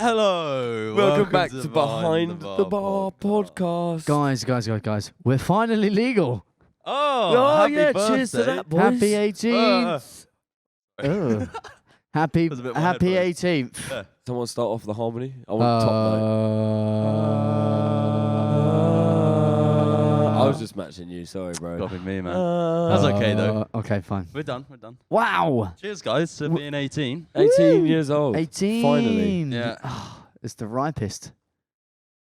Hello, welcome back to Behind the Bar podcast. Guys, we're finally legal. Happy yeah, birthday. cheers to that, boys. Happy 18th. Happy Was a bit more happy headphones. 18th. Yeah. Someone start off the harmony. I want top note. I was just matching you. Sorry, bro. Gotta be me, man. That's okay though. Okay, fine. We're done. Wow. Cheers, guys, to being 18. 18 years old. 18. Finally. Yeah. It's the ripest.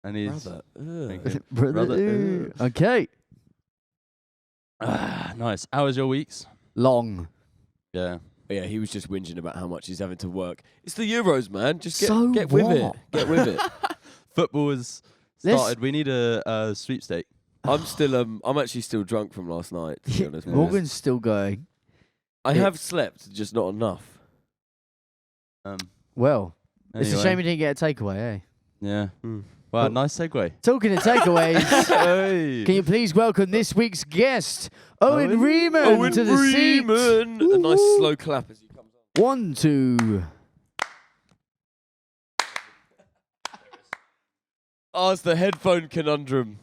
And he's Brother. Thank Ugh. you. Brother. Okay. Nice. How was your weeks? Long. Yeah. Yeah, he was just whinging about how much he's having to work. It's the Euros, man. Just So get with it. what? Get with it. Football has started. We need a sweepstake. I'm actually still drunk from last night, to be honest. boys. Morgan's still going. I have slept, just not enough. Well, it's a Anyway. shame we didn't get a takeaway, eh? Yeah. Mm. Wow, Well- nice segue. Talking of takeaways, Hey. can you please welcome this week's guest, Owen Reeman, Owen to the seat. Reeman. A nice slow clap as he comes on. 1, 2. Oh, it's the headphone conundrum.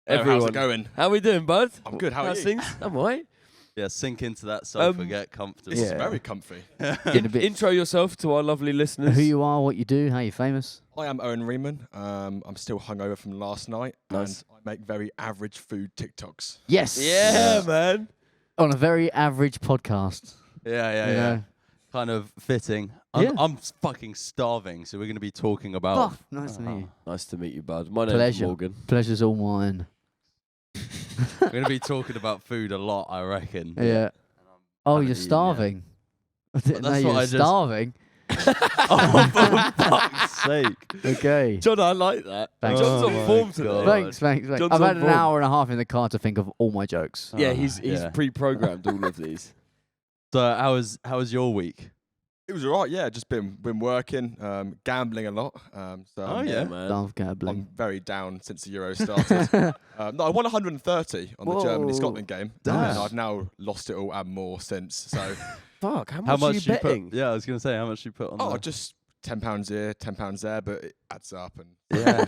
How's it going? How we doing, bud? I'm good. How are How's you? things? I'm alright. Yeah, sink into that sofa, get This comfortable. is Yeah. very comfy. Getting a bit Intro yourself to our lovely listeners. who you are, what you do, how you famous. I am Owen Reeman. I'm still hungover from last night, Nice. and I make very average food TikToks. Yes. Yeah, man. On a very average podcast. Yeah. you know. Kind of fitting. Yeah. I'm fucking starving, so we're going to be talking about. Oh, nice to meet you. Nice to meet you, bud. My name's Pleasure. Morgan. Pleasure's all mine. We're going to be talking about food a lot, I reckon. Yeah. Oh, Haven't you're eaten yet. starving. I didn't know that's you what were I just- starving. Oh, for fuck's sake. Okay. John, I like that. Thanks. John's Oh on my form today. God. Thanks. John's I've had on an form. hour and a half in the car to think of all my jokes. Yeah, he's yeah. pre-programmed all of these. So how was your week? It was alright. Yeah, just been working, gambling a lot. So Oh, yeah. man. Love I'm gambling. very down since the Euro started. No, I won 130 on the Whoa. Germany-Scotland game. Nice. And I've now lost it all and more since. So, Fuck, how How much are you put? betting? Yeah, I was going to say how much you put on. just £10 here, £10 there, but it adds up. And Yeah.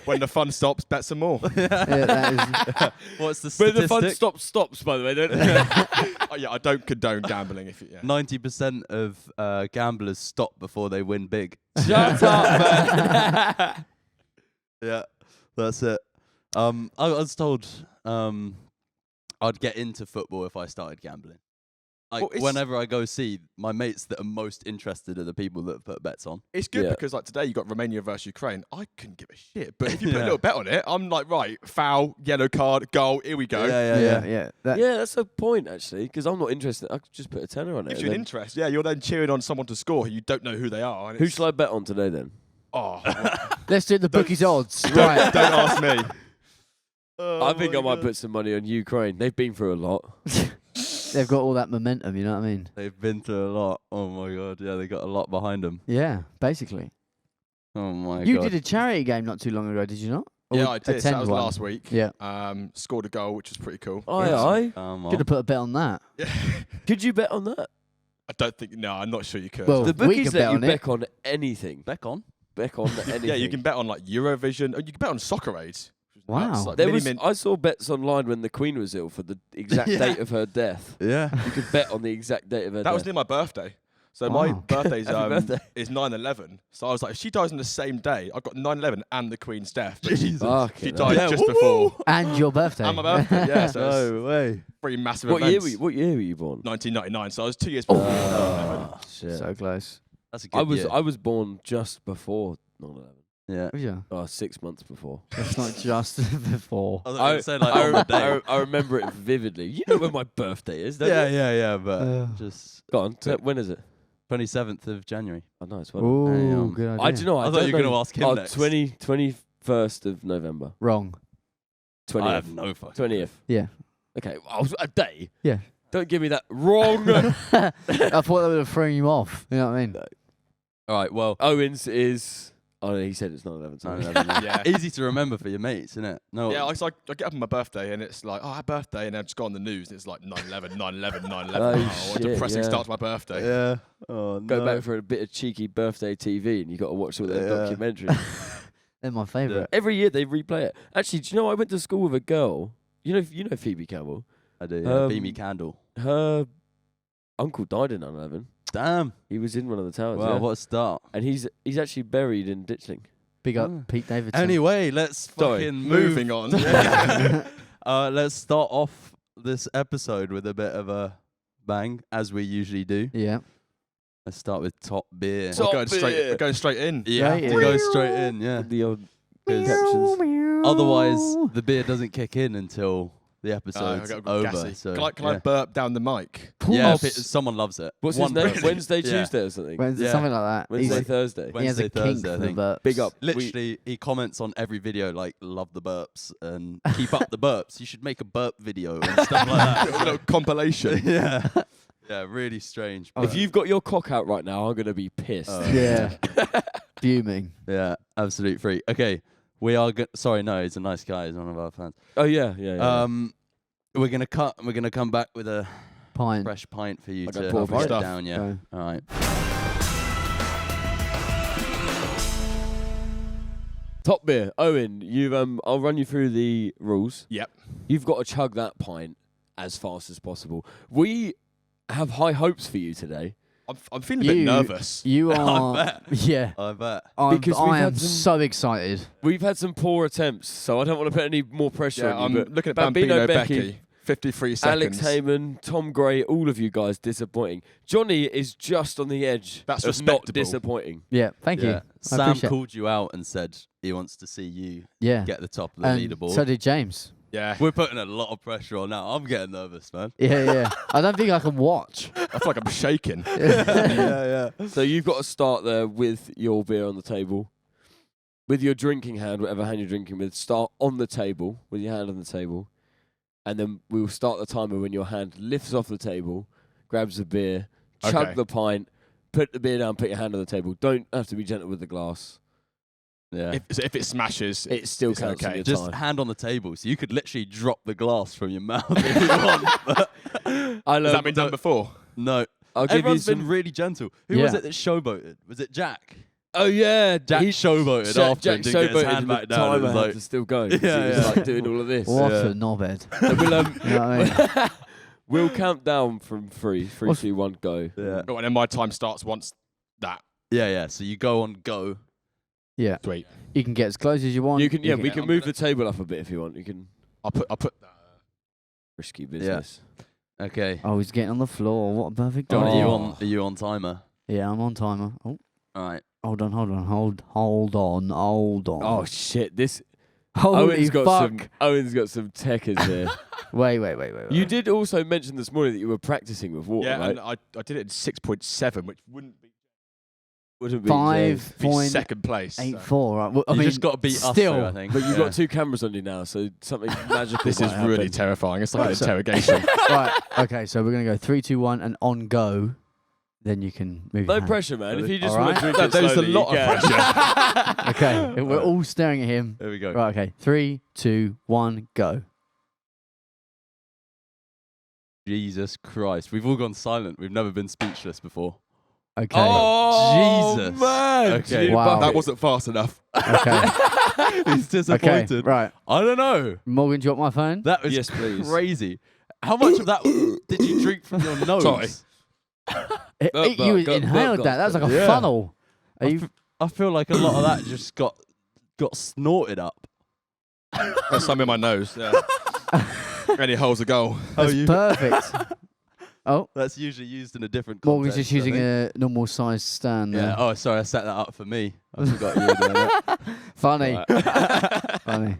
when the fun stops, bet some more. Yeah, that is. What's the When statistic? the fun stops, by the way, don't it? Oh, yeah, I don't condone gambling. If you, yeah. 90% of gamblers stop before they win big. Shut up, man. Yeah, that's it. I was told I'd get into football if I started gambling. Like Well, it's- whenever I go see my mates that are most interested are the people that have put bets on. It's good Yeah. because like today you got Romania versus Ukraine. I couldn't give a shit, but if you put Yeah. a little bet on it, I'm like, right, foul, yellow card, goal, here we go. Yeah. That, Yeah, that's a point, actually, because I'm not interested. I could just put a tenner on it. Gives and you an then- interest. Yeah, you're then cheering on someone to score who you don't know who they are. And Who it's- shall I bet on today, then? Oh, Let's do the bookies odds. don't, Right. don't ask me. I think I might put some money on Ukraine. They've been through a lot. They've got all that momentum, you know what I mean? They've been through a lot. Oh my god, yeah, they got a lot behind them. Yeah, basically. Oh my You god. did a charity game not too long ago, did you not? Or Yeah, I did. So that attend was one? last week. Yeah. Scored a goal, which was pretty cool. Aye, Yes. aye. Come on. Could have put a bet on that. Yeah. Could you bet on that? I don't think. No, I'm not sure you could. Well, The we bookies could let bet you on it. bet on anything. Back on. Bet on anything. yeah, you can bet on like Eurovision. Oh, you can bet on Soccer Aid. Wow. Like There mini was, mint. I saw bets online when the Queen was ill for the exact Yeah. date of her death. Yeah. You could bet on the exact date of her That death. was near my birthday. So Wow. my birthday's Happy birthday. is 9/11. So I was like, if she dies on the same day, I've got 9/11 and the Queen's death. But Jesus. she Fucking died Yeah, just woo! before. And your birthday. And my birthday, yeah. So it's No way. three massive hell. events. What year were you born? 1999. So I was 2 years before. 9/11. Oh, shit. So close. That's a good year. I was born just before 9/11. Yeah. Yeah. Oh, 6 months before. It's not just before. I was gonna say like on the day. I remember it vividly. You know when my birthday is, don't you? Yeah, but just Go on. When is it? 27th of January. Oh, nice. Well, Ooh, good idea. I do know. I thought don't you were know. gonna ask him Oh, next. 21st of November. Wrong. 20th. I have no fucking. 20th. Yeah. Okay. Well, a day. Yeah. Don't give me that wrong. I thought that would have thrown you off. You know what I mean? All right. Well, Owens is Oh, he said it's 9/11. Sorry. 9/11, Yeah. Easy to remember for your mates, isn't it? No. Yeah, I get up on my birthday and it's like, oh, happy birthday, and then I just go on the news and it's like 9/11, 9/11, 9/11. Oh, What a shit, depressing yeah. start to my birthday. Yeah. Oh, Go no. back for a bit of cheeky birthday TV, and you got to watch all their documentaries. They're my favourite. Every year they replay it. Actually, do you know I went to school with a girl? You know Phoebe Campbell. I do. Yeah. Um, Beamy candle. Her uncle died in 9/11. Damn. He was in one of the towers. Wow, yeah. what a start. And he's actually buried in Ditchling. Big up Mm. Pete Davidson. Anyway, let's Sorry, fucking move. Moving on. Let's start off this episode with a bit of a bang, as we usually do. Yeah. Let's start with top beer. Top We're going straight in. Yeah, Straight to in. go straight in. Yeah. The old 'Cause captions. Otherwise, the beer doesn't kick in until the I episode's got over. gassy. So Can I burp down the mic? yeah, Pulse. if someone loves it. What's One his name? person. Wednesday, Yeah. Tuesday or something? Wednesday, Yeah. something like that. Wednesday, He's- Thursday. he has a Wednesday, kink Thursday, I for the think. burps. Big up. Literally, he comments on every video like, love the burps and keep up the burps. You should make a burp video and stuff like A that. little compilation. yeah. Yeah, really strange. If you've got your cock out right now, I'm going to be pissed. Oh. Yeah. Fuming. Yeah, absolute freak. Okay, we are sorry, no, he's a nice guy. He's one of our fans. Oh, yeah. We're gonna cut. We're gonna come back with a Pint. fresh pint for you I to got pour push stuff. down. Yeah. Go. All right. Top beer. Owen, I'll run you through the rules. Yep. You've got to chug that pint as fast as possible. We have high hopes for you today. I'm feeling a bit nervous. You I are. bet. Yeah. I bet. Because we've I am had some- so excited. We've had some poor attempts, so I don't want to put any more pressure Yeah, on I'm you. But looking at Bambino Bambino Becky. 53 Alex seconds. Heyman, Tom Gray, all of you guys disappointing. Johnny is just on the edge That's of not respectable. disappointing. Yeah. Thank you. Yeah. I Sam appreciate- called you out and said he wants to see you Yeah. get the top of the And leaderboard. so did James. Yeah. We're putting a lot of pressure on now. I'm getting nervous, man. Yeah, yeah. I don't think I can watch. I feel like I'm shaking. yeah. So you've got to start there with your beer on the table. With your drinking hand, whatever hand you're drinking with, start on the table, with your hand on the table. And then we'll start the timer when your hand lifts off the table, grabs the beer, chug Okay. the pint, put the beer down, put your hand on the table. Don't have to be gentle with the glass. Yeah. If it smashes, It still it's counts in okay. your Just time. hand on the table, so you could literally drop the glass from your mouth if you want. But I Has that been done before? no, I'll give you everyone's some. been really gentle. Who was Yeah. it that showboated? Was it Jack? Oh yeah, Jack he showboated after Jack and didn't get his showboated, hand but back down. It timer was had like, to still go. 'cause Yeah, he was yeah. like doing all of this. What Yeah. a knobhead. So we'll, You know what I mean? we'll count down from 3, 2, 1, go. yeah, Oh, and then my time starts once that. yeah. So you go on go. Yeah. Sweet. You can get as close as you want. You can, yeah, we can I'm move gonna- the table up a bit if you want. You can I'll put risky business. Okay. Oh, he's getting on the floor. What a perfect John, goal. are you on timer? Yeah, I'm on timer. Oh, All right. hold on. Oh shit! This Holy Owen's got fuck. some techers here. Wait. You did also mention this morning that you were practicing with water, yeah, right? and I did it in 6.7, which wouldn't be Wouldn't be 5.84. second place. so. Right. Well, I You mean, just got to beat us, still, though, I think. But you've Yeah. got 2 cameras on you now, so something magical. This might is really happen. terrifying. It's like Right, an so- interrogation. right. Okay, so we're gonna go 3, 2, 1, and on go. Then you can move. No your hand. pressure, man. If you just All want to right. drink it There's a slowly, lot you of can. pressure. Okay, we're all staring at him. There we go. Right. Okay. 3, 2, 1, go. Jesus Christ. We've all gone silent. We've never been speechless before. Okay. Oh, Jesus. man. Okay. You need a Wow. bucket. That wasn't fast enough. Okay. He's Okay. disappointed. Right. I don't know. Morgan, do you want my phone? That was Yes, please. crazy. How much of that did you drink from your nose? Sorry. You inhaled that. That was like a Yeah. funnel. Are you? I feel like a lot of that just got snorted up. There's some in my nose. Yeah. Any holes a goal. That's perfect. Oh, That's usually used in a different Morgan's context. just using a normal size stand. Yeah. there. Oh, sorry. I set that up for me. I forgot you were doing it. Funny. Funny.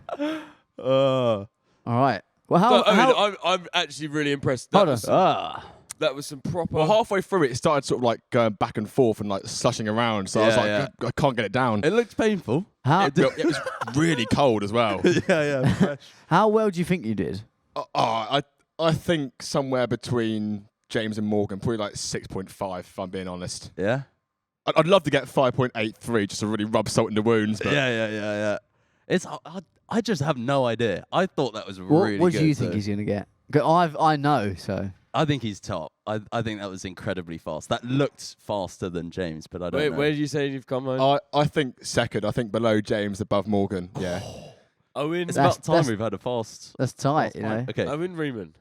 Oh. All right. Well, So, how? Owen, I'm actually really impressed. Hold That was some proper. Well, halfway through it started sort of like going back and forth and like slushing around. So I was Yeah, like, I can't get it down. It looked painful. How? It was really cold as well. yeah. How well do you think you did? I think somewhere between James and Morgan, probably like 6.5 if I'm being honest. Yeah. I'd love to get 5.83 just to really rub salt in the wounds. But Yeah. It's I just have no idea. I thought that was really What good. do you think he's gonna get? 'Cause I know so. I think he's top. I think that was incredibly fast. That looked faster than James, but I don't know. Where did you say you've come home? I think second. I think below James, above Morgan. Yeah. Owen. It's about time we've had a fast. That's tight, you know. Okay. Owen Reeman.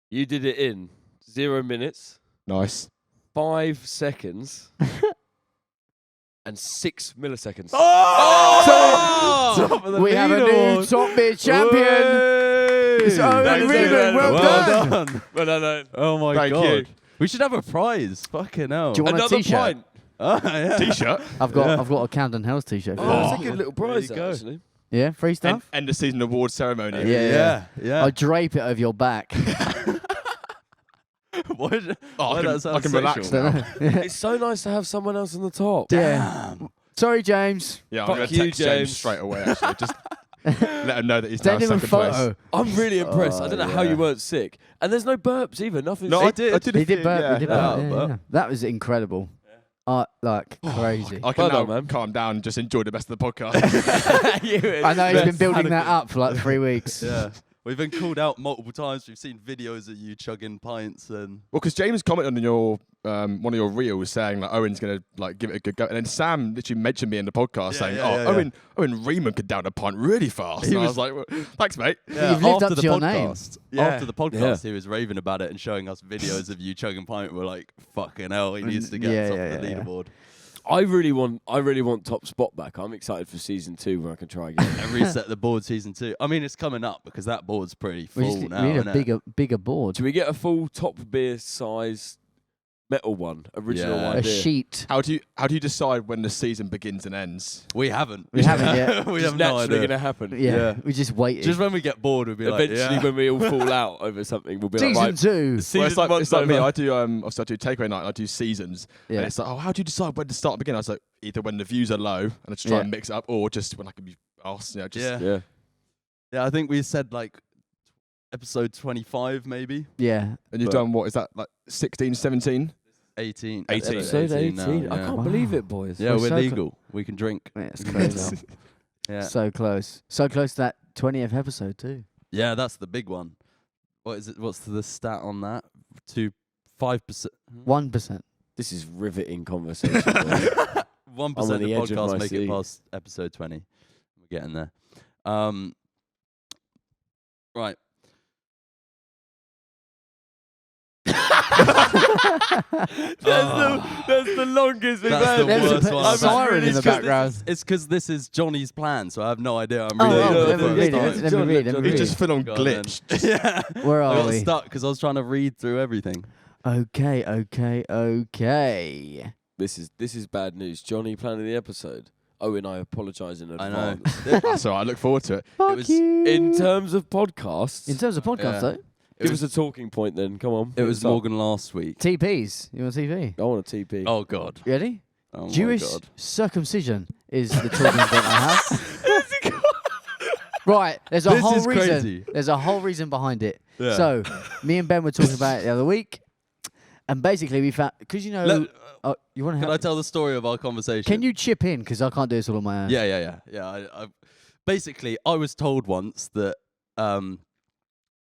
You did it in 0 minutes, Nice. 5 seconds, and 6 milliseconds. Oh! We have a new top beer champion. It's Owen Reeman. Well done. Well done. Oh my Thank god. you. We should have a prize. Fucking hell. Do you want Another a t-shirt? pint. Oh, yeah. T-shirt. I've got a Camden Hells t-shirt. For Oh, you. that's a good little prize, There you go. actually. Yeah, free stuff. End of season award ceremony. Yeah. I'll drape it over your back. Why did- Oh, why I that can sound relax sexual? now. It's so nice to have someone else on the top. Damn. Sorry, James. Yeah, I'm Fuck going to you, text James James. straight away, actually. Just let him know that he's now Send him a second photo. place. I'm really impressed. I don't know how yeah. you weren't sick. And there's no burps either. Nothing. No, I did a He did few, burp. yeah. He did Yeah, burp. burp. Yeah. That was incredible. Crazy. I can Well now done, man. calm down and just enjoy the rest of the podcast. I know he's been building that up for like 3 weeks. Yeah. We've been called out multiple times. We've seen videos of you chugging pints and Well, because James commented on your one of your reels saying like Owen's gonna like give it a good go, and then Sam literally mentioned me in the podcast Yeah, saying, yeah, "Oh, yeah, Owen Reeman could down a pint really fast." He And I was- was like, well, "Thanks, mate." yeah, You've lived after up the to your name. podcast. Yeah. After the podcast, Yeah. he was raving about it and showing us videos of you chugging pint. We're like, fucking hell, he needs to get Yeah, top yeah, of the yeah, yeah. leaderboard. I really want top spot back. I'm excited for season 2 where I can try again. And reset the board season 2. I mean, it's coming up because that board's pretty We, full just, now. we need a innit? bigger board. Do we get a full top beer size metal one? Original Yeah. A idea. sheet. How do you decide when the season begins and ends? We haven't. We haven't yet. we Just have no naturally idea. going to happen. Yeah, Yeah. we just waited. Just when we get bored, we'll be Eventually, like, yeah. when we all fall out over something, we'll be Season like, right, 2. season Well, it's like me. over. I do takeaway night. And I do seasons. Yeah. And it's like, oh, how do you decide when to start and begin? I was like, either when the views are low and I just try Yeah. and mix it up, or just when I can be asked. You know, just Yeah. Yeah. Yeah, I think we said like episode 25, maybe. Yeah. And you've But- done what is that like 16, 17? 18. 18. Episode 18. now, I yeah. can't Wow. believe it, boys. Yeah, We're we're so legal. We can drink. Yeah, it's We can drink crazy. now. Yeah. So close. So close to that 20th episode too. Yeah, that's the big one. What is it? What's the stat on that? 5%. 1%. This is riveting conversation. boys. 1% I'm on of the edge of podcasts my make it seat. past episode 20. We're getting there. Right. That's the longest we've That's had. the There was a worst bit one. of siren Really in the it's 'cause background. It's because this is Johnny's plan, so I have no idea. I'm Oh, really well, for the let me first read it, time. let me Let me read. John, He John, just full on Go on then. glitched. Yeah. Where I are got we? stuck because I was trying to read through everything. Okay. This is bad news. Johnny planning the episode. Owen, I apologise in I know. advance. That's all right. I look forward to it. Fuck was- you. In terms of podcasts, In terms of podcasts, Yeah. though, give us a talking point then. Come on. It was What's up? Morgan last week. TPs. You want TP? I want a TP. Oh, God. You ready? Oh, Jewish my God. circumcision is the talking point I have. Right, there's a This whole is reason. crazy. There's a whole reason behind it. Yeah. So, me and Ben were talking about it the other week, and basically we found because you know, Let- you want to Can I help? tell the story of our conversation? Can you chip in because I can't do this all on my own? Yeah. Basically, I was told once that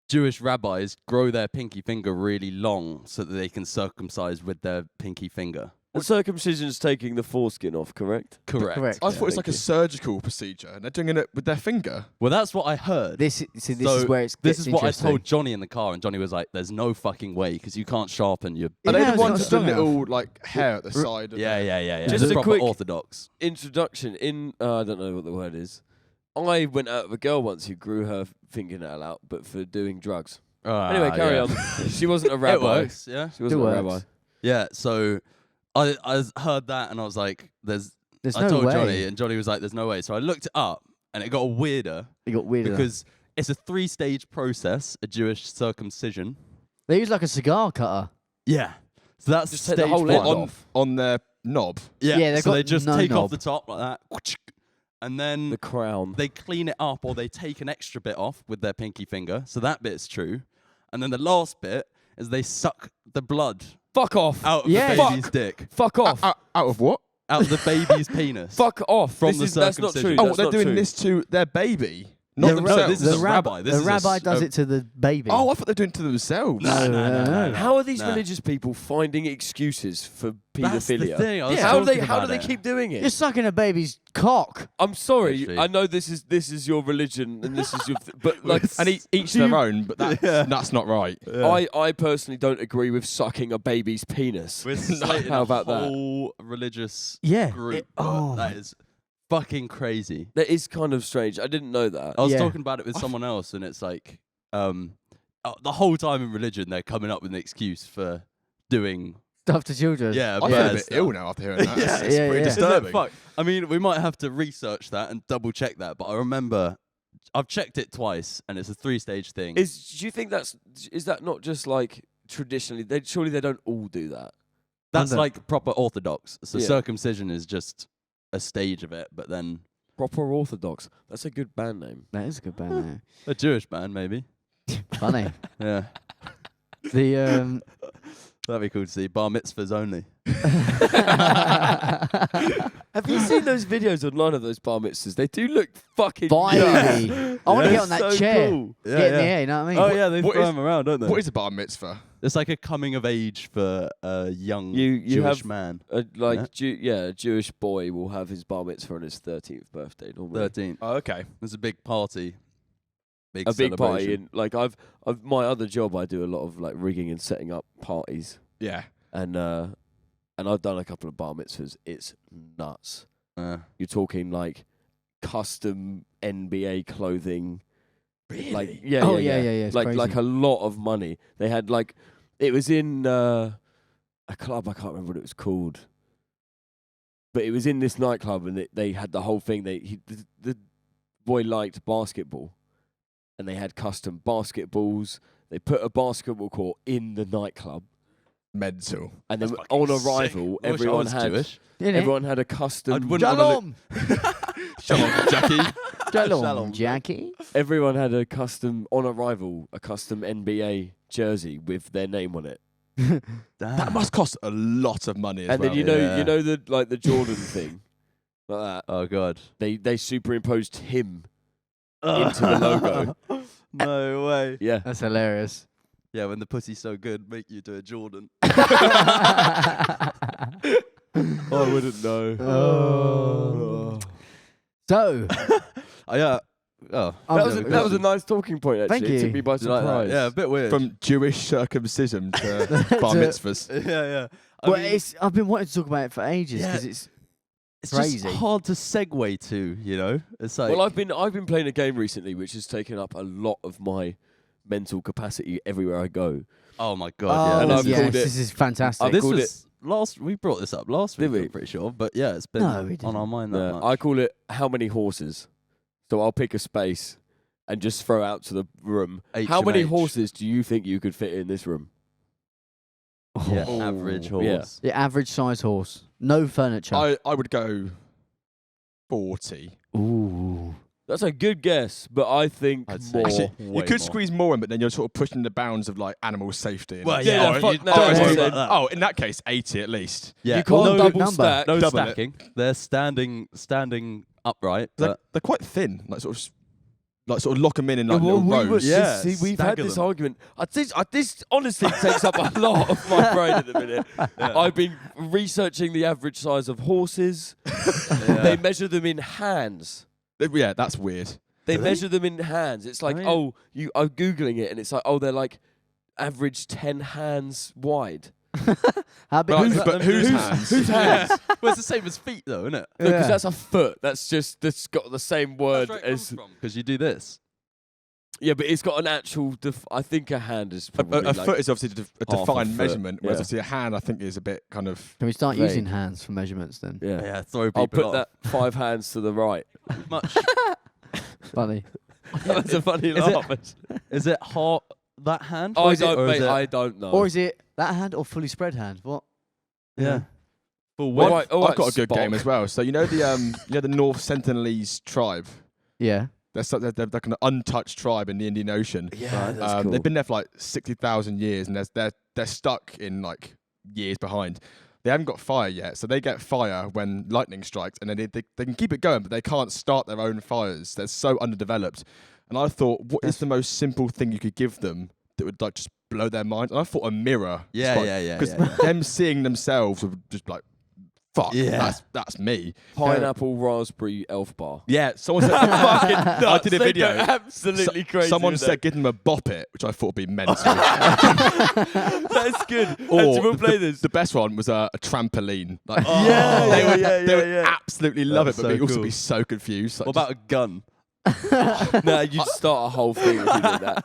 Jewish rabbis grow their pinky finger really long so that they can circumcise with their pinky finger. And circumcision's taking the foreskin off, correct? Correct. Correct. I thought it's thank like a you. surgical procedure, and they're doing it with their finger. Well, that's what I heard. This is So where it's This gets is what I interesting. told Johnny in the car, and Johnny was like, "There's no fucking way because you can't sharpen your." Yeah, Are they it's the not ones with the strong enough. little like hair at the side? Of Yeah. Just It's a proper quick- orthodox. Introduction. I don't know what the word is. I went out with a girl once who grew her fingernail out, but for doing drugs. Anyway, carry on. She wasn't a rabbi. It works. Yeah. She wasn't It a works. rabbi. Yeah. So I heard that, and I was like, "There's." There's I no told way. Johnny, and Johnny was like, "There's no way." So I looked it up, and it got weirder It got weirder. because it's a 3-stage process, a Jewish circumcision. They use like a cigar cutter. Yeah. So that's Just take the stage whole one. end off. on their knob. Yeah, they've so got they just no take knob. off the top like that, and then The crown. they clean it up, or they take an extra bit off with their pinky finger. So that bit's true. And then the last bit is they suck the blood Fuck off. out of Yeah. the baby's dick. Fuck off. Out of what? Out of the baby's penis. Fuck off. From That's the not true. circumcision. Oh, That's they're not doing true. this to their baby, not No, themselves. this is a rabbi. This the is a rabbi does it to the baby. Oh, I thought they were doing it to themselves. No. How are these Nah. religious people finding excuses for That's the paedophilia? thing. I was How do talking they about it. keep doing it? You're sucking a baby's cock. I'm sorry. Literally. I know this is your religion and this is your but like And each their own, but that's not right. I personally don't agree with sucking a baby's penis. We're slating How a about that? whole religious Yeah. group. Oh. That is fucking crazy. That is kind of strange. I didn't know that. I was Yeah. talking about it with someone else, and it's like, the whole time in religion, they're coming up with an excuse for doing. Stuff to children. Yeah, I feel bad a bit stuff. ill now after hearing that. Yeah. It's Yeah, pretty yeah. Isn't it disturbing. fuck? I mean, we might have to research that and double check that, but I remember I've checked it twice, and it's a 3-stage thing. Do you think is that not just like traditionally? Surely they don't all do that. That's Under- like proper Orthodox. So Yeah. circumcision is just a stage of it, but then Proper Orthodox. That's a good band name. That is a good band name. a Jewish band, maybe. Funny. Yeah, The that'd be cool to see. Bar mitzvahs only. Have you seen those videos online of those bar mitzvahs? They do look fucking Vibey. I want to Yeah. get on that so chair. cool. Get in the air, you know what I mean? Oh yeah, they what throw is- them around, don't they? What is a bar mitzvah? It's like a coming of age for a young You Jewish have man. A a Jewish boy will have his bar mitzvah on his 13th birthday normally. 13. Oh, okay. There's a big party. A big party, celebration. and like I've my other job, I do a lot of like rigging and setting up parties, Yeah. and I've done a couple of bar mitzvahs. It's nuts. You're talking like custom NBA clothing. Really? Like yeah, Oh, yeah. yeah, it's like crazy. a lot of money. They had like it was in a club. I can't remember what it was called, but it was in this nightclub, and they had the whole thing. The boy liked basketball, and they had custom basketballs. They put a basketball court in the nightclub, Mental. and then That's fucking on sick. arrival, I wish I everyone was had Jewish. everyone had a custom. I wouldn't wanna Shalom. Shalom, Jackie. Shalom, Shalom. Jackie. Everyone had a custom NBA jersey with their name on it. That must cost a lot of money as And well. then Yeah. you know the Jordan thing, like that. Oh god. They superimposed him into the logo. No way. Yeah. That's hilarious. Yeah, when the pussy's so good, make you do a Jordan. I wouldn't know. Oh. So, Yeah. Oh. That was a nice talking point. Actually, Thank it you. took me by Did you like that? surprise. Yeah, a bit weird. From Jewish circumcision to bar To- mitzvahs. yeah. well, I've been wanting to talk about it for ages Yeah. because it's it's crazy. just hard to segue to, you know? It's like Well, I've been playing a game recently which has taken up a lot of my mental capacity everywhere I go. oh my god, yeah. And I've yes, called it- this is fantastic. This called was we brought this up last Did week, we? I'm pretty sure. But yeah, it's been No, we on our didn't. mind that much. I call it how many horses. So I'll pick a space and just throw out to the room. How many HMH. horses do you think you could fit in this room? Yeah, Oh. average Yeah. horse. The average size horse. No furniture. I would go 40. Ooh. That's a good guess, but I think I'd say- more. Actually, way you could more. squeeze more in, but then you're sort of pushing the bounds of like animal safety. Well, Yeah, yeah, fuck you no, don't no, worry no. about that. Oh, in that case, 80 at least. Yeah, You can't no, double number. stack. no double it. stacking. They're standing upright. They're, But they're quite thin, like sort of lock them in like Well, little rows. Yeah, see, we've had stagger this them. argument. This honestly takes up a lot of my brain at the minute. I've been researching the average size of horses. They measure them in hands. Yeah, that's weird. They Do they? measure them in hands. It's like, Oh, I'm Googling it, and it's like, they're like average 10 hands wide. How big Right, is that? but whose hands? Whose hands? well, it's the same as feet, though, isn't it? Because Yeah. that's a foot. That's got the same word as. Because you do this. Yeah, but it's got an actual. I think a hand is A probably like foot is obviously a half a defined foot, measurement, whereas yeah. obviously a hand I think is a bit kind of. Can we start Vague. using hands for measurements then? Yeah. Yeah, throw people I'll put off. that 5 hands to the right. Much. Funny. That's a funny Is it- laugh. Is it hard that hand? I Or is it- don't, or is mate. it- I don't know. Or is it that hand or fully spread hand? What? Yeah. Full Well, width. all right, I've got a good Spock. game as well. So you know the North Sentinelese tribe. Yeah. They're like an untouched tribe in the Indian Ocean. Yeah, that's cool. They've been there for like 60,000 years, and they're stuck in like years behind. They haven't got fire yet, so they get fire when lightning strikes, and then they can keep it going, but they can't start their own fires. They're so underdeveloped. And I thought, what is the most simple thing you could give them that would like just blow their mind? And I thought a mirror. Because them seeing themselves would just like, fuck, that's me. Pineapple raspberry elf bar. Yeah, someone said, I did a video. Absolutely crazy. Someone said, give them a bop it, which I thought would be mental. That's good. Or we'll play this. The best one was a trampoline. Like, they would absolutely love it, That's but they'd so also cool. be so confused. Like, What about a gun? No, you'd start a whole thing if you did that.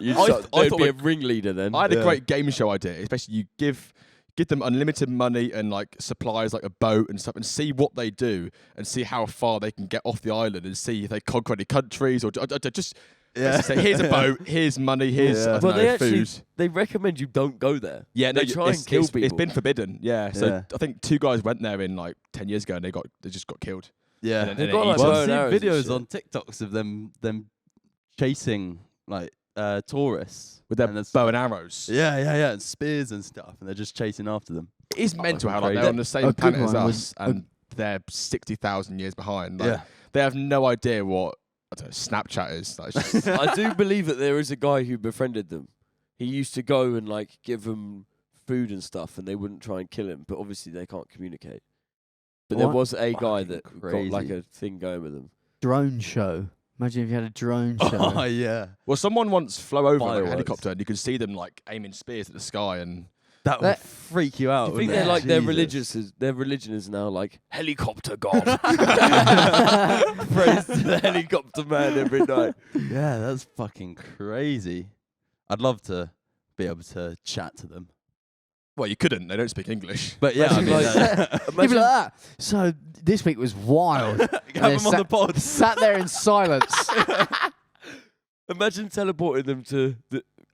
There'd be a ringleader then. I had a great game show idea, especially you give them unlimited money and like supplies like a boat and stuff, and see what they do and see how far they can get off the island and see if they conquer any countries or just say, here's a boat, here's money, here's I don't know, food. They recommend you don't go there. Yeah, they try and kill people. It's been forbidden. Yeah, so I think 2 guys went there in like 10 years ago and they just got killed. Yeah, And They've then got like well, bow I've and seen arrows and videos shit. on TikToks of them chasing like tourists with their and there's- bow and arrows. Yeah, and spears and stuff, and they're just chasing after them. It is mental how like, crazy. they're on the same A good planet as one us was and they're 60,000 years behind. Like, Yeah. they have no idea what Snapchat is. Like, it's just- I do believe that there is a guy who befriended them. He used to go and like give them food and stuff, and they wouldn't try and kill him. But obviously they can't communicate. But there What? was a guy Fucking that crazy. got like a thing going with him. Drone show. Imagine if you had a drone show. Oh yeah, well, someone once flew over like, a Fireworks. helicopter and you could see them like aiming spears at the sky and that would freak you out. Do you think wouldn't they're it? like their Jesus. religion is now like helicopter god? Praise to the helicopter man every night. Yeah, that's fucking crazy. I'd love to be able to chat to them, well, you couldn't. They don't speak English. but yeah, I Imagine, mean, like- You'd be like that. So this week was wild. have them on the pod. Sat there in silence. Imagine teleporting them to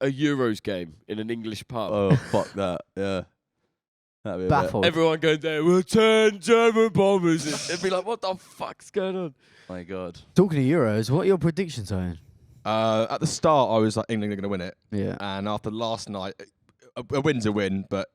a Euros game in an English pub. Oh fuck that! Yeah, that'd be a bit. Baffled. Everyone going there, we're 10 German bombers. They'd be like, what the fuck's going on? My God. Talking to Euros, what are your predictions, Owen? At the start, I was like, England are going to win it. Yeah. And after last night, a win's a win, but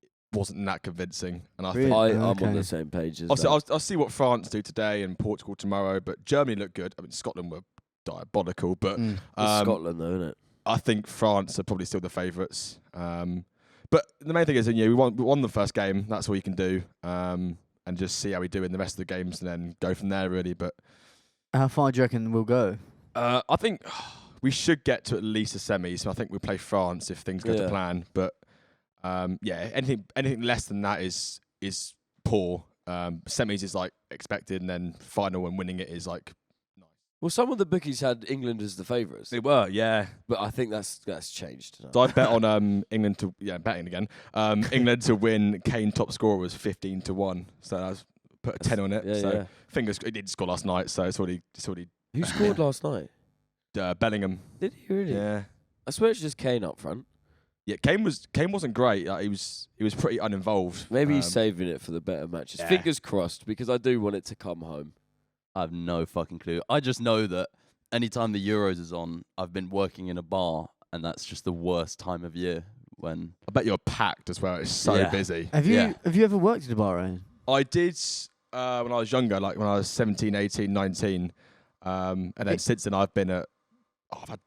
it wasn't that convincing. And I Really? think, I'm Okay. on the same page as obviously, well. I'll see what France do today and Portugal tomorrow, but Germany looked good. I mean, Scotland were diabolical, but Mm. It's um, Scotland though, isn't it? I think France are probably still the favourites. But the main thing is, we won the first game. That's all you can do, and just see how we do in the rest of the games, and then go from there. Really, but How far do you reckon we'll go? I think we should get to at least a semi. So I think we play France if things go to Yeah. plan. But anything less than that is poor. Semis is like expected, and then final and winning it is like. Well, some of the bookies had England as the favourites, They were, yeah. but I think that's changed now. So I bet on England to betting again. England to win. Kane top scorer was 15-1. So I was put a 10 on it. Yeah, so yeah. fingers he didn't score last night, so it's already Who scored last night? Bellingham. Did he really? Yeah. I swear it's just Kane up front. Yeah, Kane wasn't great. He was pretty uninvolved. Maybe he's saving it for the better matches. Yeah. Fingers crossed, because I do want it to come home. I have no fucking clue. I just know that anytime the Euros is on, I've been working in a bar, and that's just the worst time of year when. I bet you're packed as well. It's so Yeah. busy. Have you Yeah. ever worked in a bar, Owen? I did when I was younger, like when I was 17, 18, 19. And then since then I've been I've had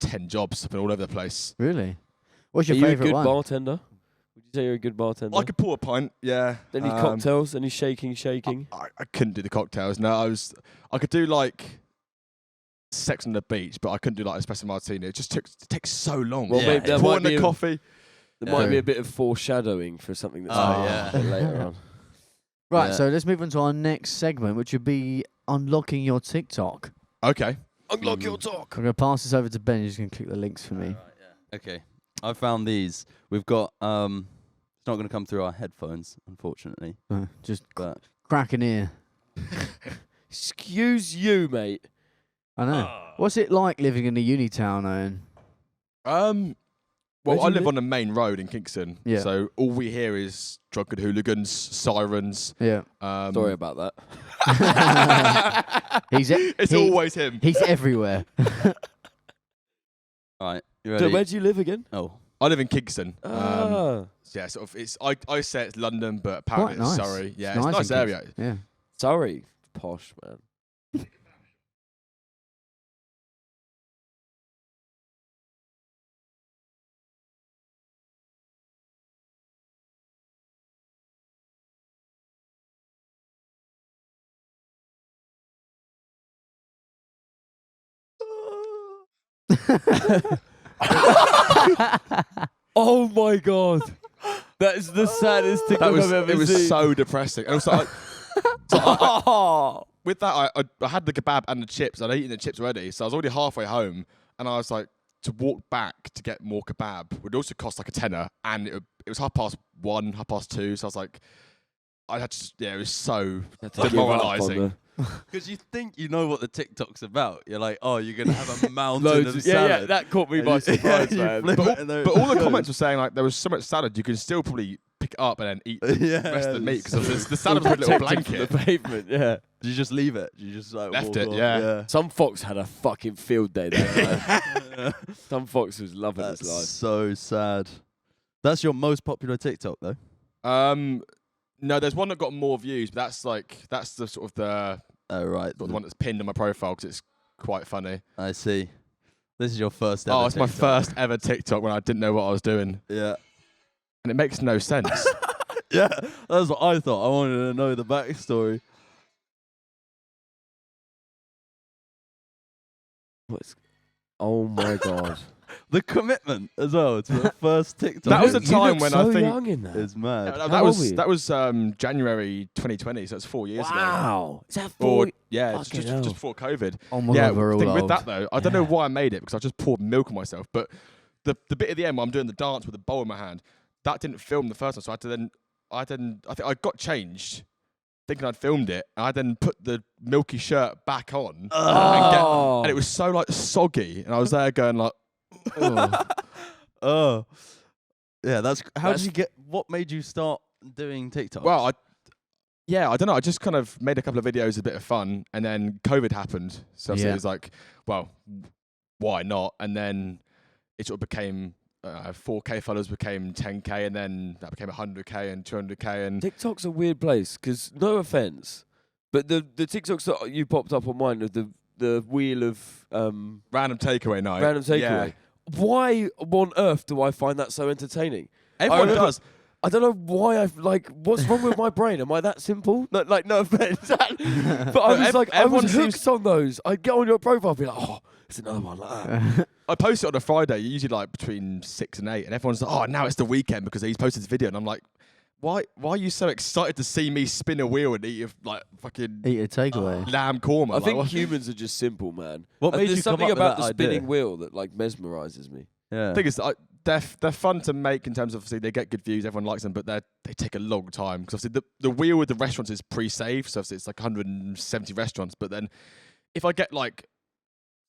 10 jobs. I've been all over the place. Really? What's your Are you a favourite good one? bartender? Would you say you're a good bartender? I could pour a pint, yeah. Any cocktails? Any shaking? I couldn't do the cocktails. No, I could do like Sex on the Beach, but I couldn't do like espresso martini. It takes so long. Well, Yeah. maybe there Pouring might be the coffee. There might be a bit of foreshadowing for something that's Oh, coming yeah. a bit later on. Right, Yeah. so let's move on to our next segment, which would be unlocking your TikTok. Okay. Unlock your talk. I'm going to pass this over to Ben. He's going to click the links for me. Okay, I found these. We've got. It's not going to come through our headphones, unfortunately. Just But crack an ear. Excuse you, mate. I know. What's it like living in a uni town, Owen? Where Well, do I you live live? on the main road in Kingston. Yeah. So all we hear is drunken hooligans, sirens. Yeah. Sorry about that. It's always him. He's everywhere. all right, you So ready? where do you live again? Oh, I live in Kingston. Ah. Yeah, sort of. It's I say it's London, but apparently Quite it's nice. Surrey. Yeah, It's it's a nice nice in area. Kingston. Yeah. Sorry, posh man. Oh my god, that is the saddest thing I've ever It was seen. so depressing. And also, with that, I had the kebab and the chips. I'd eaten the chips already, so I was already halfway home, and I was like, to walk back to get more kebab would also cost like a tenner, and it was 1:30, 2:30. So I was like, I had to, yeah, it was so Had to give up on demoralising. Because you think you know what the TikTok's about. You're like, oh, you're gonna have a mountain Loads of of- salad. yeah, that caught me And by you- surprise, you man. flip But it and there But it all the goes. comments were saying like there was so much salad you can still probably pick it up and then eat Yeah, the rest of the meat it's because the salad was a little Protected from blanket. the pavement. Yeah. Did you just leave it? Did you just like Left walk it, off? yeah. Some fox had a fucking field day that night. Some fox was loving That's his life. so sad. That's your most popular TikTok though. No, there's one that got more views, but that's the sort of the Oh right, the one that's pinned on my profile because it's quite funny. I see. This is your first ever. Oh, it's my TikTok. first ever TikTok when I didn't know what I was doing, Yeah, and it makes no sense. yeah. That's what I thought. I wanted to know the backstory. What's... Oh my god. The commitment as well to the first TikTok. That was a You time look when so I think young in that. is mad. that How old were you? was January 2020, so it's 4 years ago. Wow. Is that Or 4? yeah, Fucking just hell. before COVID. Oh my Yeah, god, we're all thing old. with that though, I don't know Yeah. why I made it because I just poured milk on myself. But the bit at the end where I'm doing the dance with the bowl in my hand, that didn't film the first one, so I think I got changed, thinking I'd filmed it, and I then put the milky shirt back on, Oh. and it was so like soggy, and I was there going like, Oh. Oh, yeah. How That's- did you get? What made you start doing TikTok? well, I don't know. I just kind of made a couple of videos, a bit of fun, and then COVID happened, so Yeah. it was like, well, why not? And then it sort of became 4K followers became 10K, and then that became 100K and 200K, and TikTok's a weird place because no offense, but the TikToks that you popped up on mine of the wheel of random takeaway night. random takeaway. Yeah. Why on earth do I find that so entertaining? Everyone remember- does. I don't know why I've like. What's wrong with my brain? Am I that simple? No, like no offense, but I was like, I everyone was seems- hooked on those. I'd get on your profile, be like, oh, it's another one like that. I post it on a Friday, usually like between 6 and 8, and everyone's like, "Oh, now it's the weekend because he's posted this video," and I'm like, "Why are you so excited to see me spin a wheel and eat like fucking Eat a takeaway. lamb korma?" I Like, think what- humans are just simple, man. What made There's you come something up with about that the spinning idea? wheel that like mesmerizes me. yeah. the thing is, they're fun to make in terms of obviously they get good views, everyone likes them, but they take a long time because obviously the wheel with the restaurants is pre-saved, so obviously it's like 170 restaurants. But then if I get like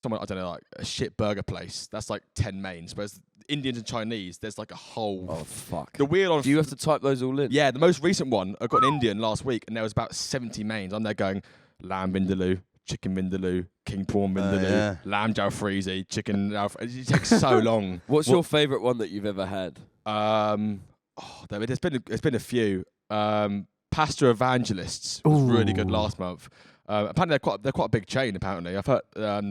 someone, I don't know, like a shit burger place, that's like 10 mains. Whereas Indians and Chinese, there's like a whole Oh fuck! the wheel on. Do you have to type those all in? Yeah, the most recent one, I got an Indian last week, and there was about 70 mains. I'm there going lamb vindaloo, chicken vindaloo, king prawn vindaloo, yeah. lamb jalfrezi, chicken jalfrezi. It takes so long. What's your favourite one that you've ever had? There's been a few. Pasta Evangelists was really good Ooh. last month. Apparently they're quite a big chain. Apparently, I've heard. I